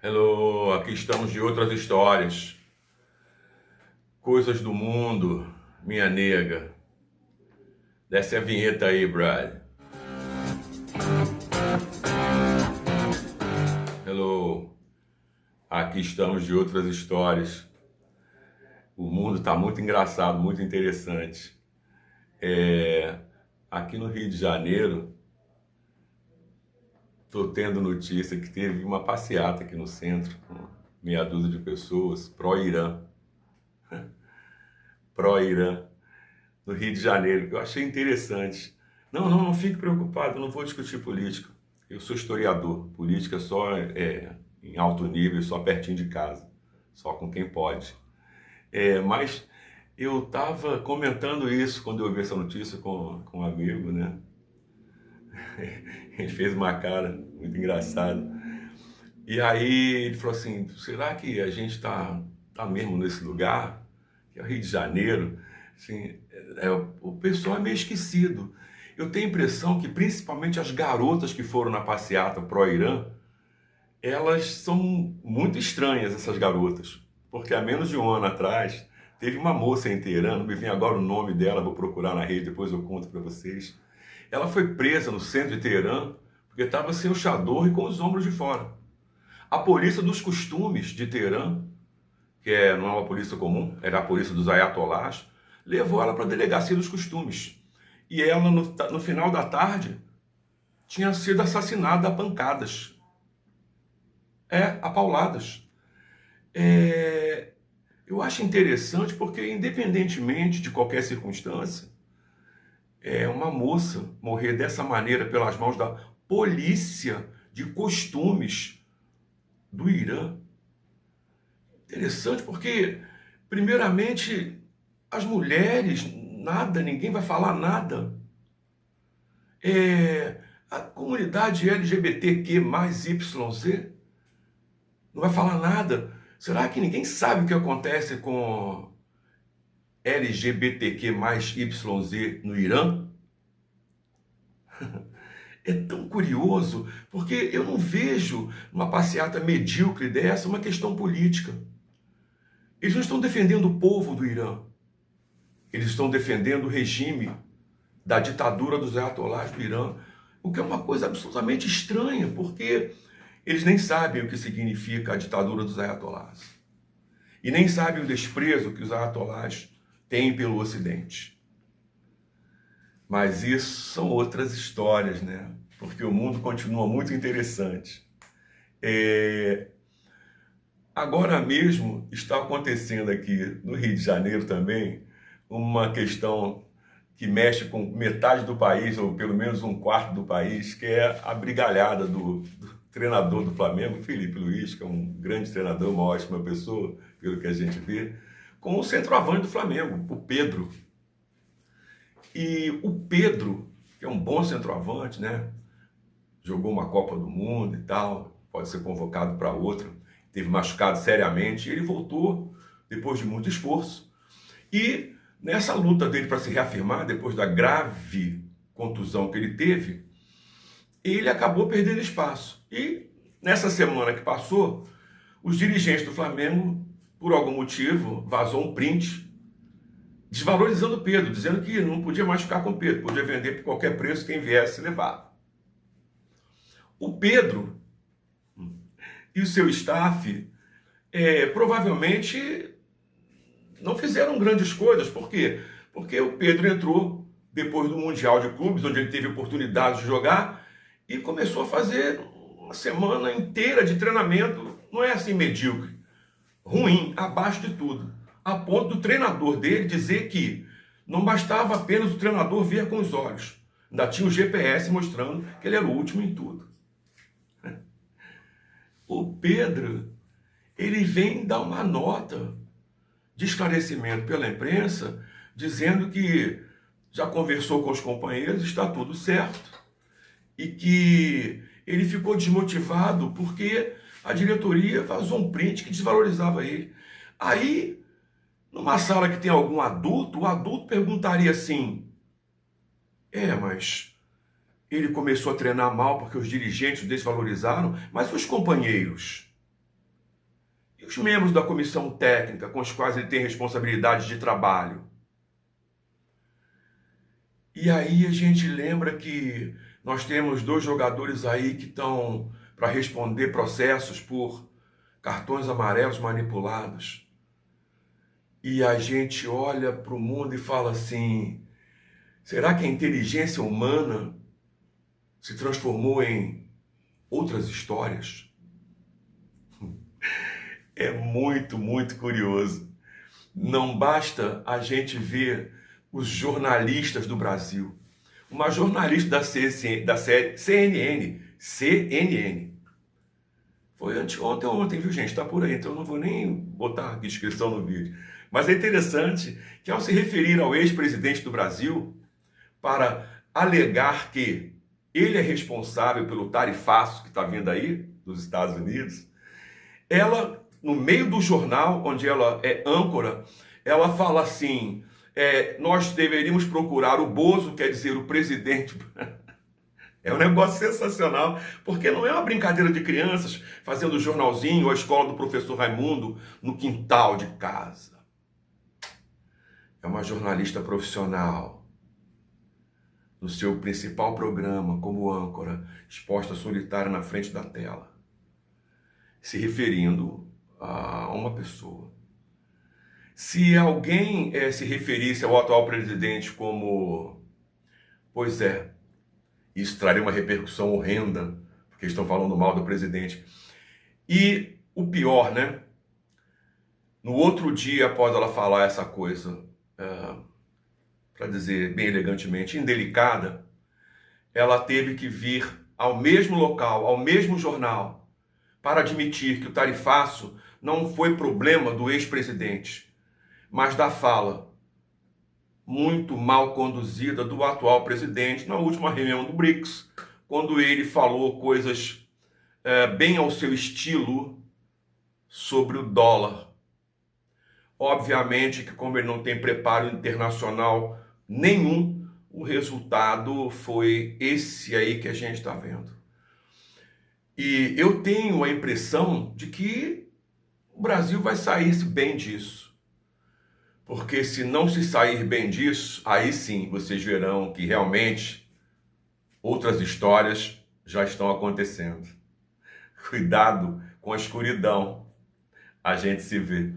Hello, aqui estamos de outras histórias, coisas do mundo, minha nega. Desce a vinheta aí, Brad. Hello, aqui estamos de outras histórias. O mundo está muito engraçado, muito interessante. Aqui no Rio de Janeiro, estou tendo notícia que teve uma passeata aqui no centro, com meia dúzia de pessoas, pró-Irã. Pró-Irã. No Rio de Janeiro, que eu achei interessante. Não fique preocupado, eu não vou discutir política. Eu sou historiador, política só em alto nível, só pertinho de casa, só com quem pode. Mas eu estava comentando isso quando eu vi essa notícia com um amigo, né? Ele fez uma cara muito engraçada. E aí ele falou assim, será que a gente tá mesmo nesse lugar? Que é o Rio de Janeiro? Assim, o pessoal é meio esquecido. Eu tenho a impressão que principalmente as garotas que foram na passeata pró-Irã, elas são muito estranhas, essas garotas. Porque há menos de um ano atrás, teve uma moça em Teherã, não me vem agora o nome dela, vou procurar na rede, depois eu conto para vocês. Ela foi presa no centro de Teherã porque estava sem o chador e com os ombros de fora. A polícia dos costumes de Teherã, não é uma polícia comum, era a polícia dos ayatolás, levou ela para a delegacia dos costumes. E ela, no final da tarde, tinha sido assassinada a pancadas. A pauladas. Eu acho interessante porque, independentemente de qualquer circunstância, uma moça morrer dessa maneira pelas mãos da polícia de costumes do Irã. Interessante porque, primeiramente, as mulheres, nada, ninguém vai falar nada. A comunidade LGBTQ mais YZ não vai falar nada. Será que ninguém sabe o que acontece com LGBTQ mais YZ no Irã? É tão curioso, porque eu não vejo uma passeata medíocre dessa uma questão política. Eles não estão defendendo o povo do Irã. Eles estão defendendo o regime da ditadura dos ayatolás do Irã, o que é uma coisa absolutamente estranha, porque eles nem sabem o que significa a ditadura dos ayatolás. E nem sabem o desprezo que os ayatolás têm pelo Ocidente. Mas isso são outras histórias, né? Porque o mundo continua muito interessante. Agora mesmo está acontecendo aqui no Rio de Janeiro também uma questão que mexe com metade do país, ou pelo menos um quarto do país, que é a brigalhada do treinador do Flamengo, Felipe Luiz, que é um grande treinador, uma ótima pessoa, pelo que a gente vê, com o centroavante do Flamengo, o Pedro. E o Pedro, que é um bom centroavante, né? Jogou uma Copa do Mundo e tal, pode ser convocado para outra, teve machucado seriamente, e ele voltou depois de muito esforço. E nessa luta dele para se reafirmar, depois da grave contusão que ele teve, ele acabou perdendo espaço. E nessa semana que passou, os dirigentes do Flamengo, por algum motivo, vazou um print desvalorizando o Pedro, dizendo que não podia mais ficar com o Pedro, podia vender por qualquer preço quem viesse levar. O Pedro e o seu staff provavelmente não fizeram grandes coisas. Por quê? Porque o Pedro entrou depois do Mundial de Clubes, onde ele teve oportunidade de jogar, e começou a fazer uma semana inteira de treinamento, não é assim medíocre, ruim, abaixo de tudo, a ponto do treinador dele dizer que não bastava apenas o treinador ver com os olhos, ainda tinha o GPS mostrando que ele era o último em tudo. O Pedro, ele vem dar uma nota de esclarecimento pela imprensa, dizendo que já conversou com os companheiros, está tudo certo, e que ele ficou desmotivado porque a diretoria vazou um print que desvalorizava ele. Aí, numa sala que tem algum adulto, o adulto perguntaria assim, mas ele começou a treinar mal porque os dirigentes o desvalorizaram, mas os companheiros? os membros da comissão técnica com os quais ele tem responsabilidade de trabalho. E aí a gente lembra que nós temos 2 jogadores aí que estão para responder processos por cartões amarelos manipulados. E a gente olha para o mundo e fala assim, será que a inteligência humana se transformou em outras histórias? É muito, muito curioso. Não basta a gente ver os jornalistas do Brasil. Uma jornalista da CNN, foi anteontem ou ontem, viu gente? Está por aí, então eu não vou nem botar descrição no vídeo. Mas é interessante que ao se referir ao ex-presidente do Brasil, para alegar que ele é responsável pelo tarifaço que está vindo aí, dos Estados Unidos, ela, no meio do jornal, onde ela é âncora, ela fala assim, nós deveríamos procurar o Bozo, quer dizer, o presidente. É um negócio sensacional, porque não é uma brincadeira de crianças fazendo o jornalzinho ou a escola do professor Raimundo no quintal de casa. É uma jornalista profissional, no seu principal programa, como âncora, exposta solitária na frente da tela, se referindo a uma pessoa. Se alguém se referisse ao atual presidente como, pois é, isso traria uma repercussão horrenda, porque estão falando mal do presidente. E o pior, né? No outro dia, após ela falar essa coisa, para dizer bem elegantemente, indelicada, ela teve que vir ao mesmo local, ao mesmo jornal, para admitir que o tarifaço não foi problema do ex-presidente, mas da fala muito mal conduzida do atual presidente na última reunião do BRICS, quando ele falou coisas bem ao seu estilo sobre o dólar. Obviamente que, como ele não tem preparo internacional nenhum, o resultado foi esse aí que a gente está vendo. E eu tenho a impressão de que o Brasil vai sair bem disso. Porque se não se sair bem disso, aí sim vocês verão que realmente outras histórias já estão acontecendo. Cuidado com a escuridão. A gente se vê.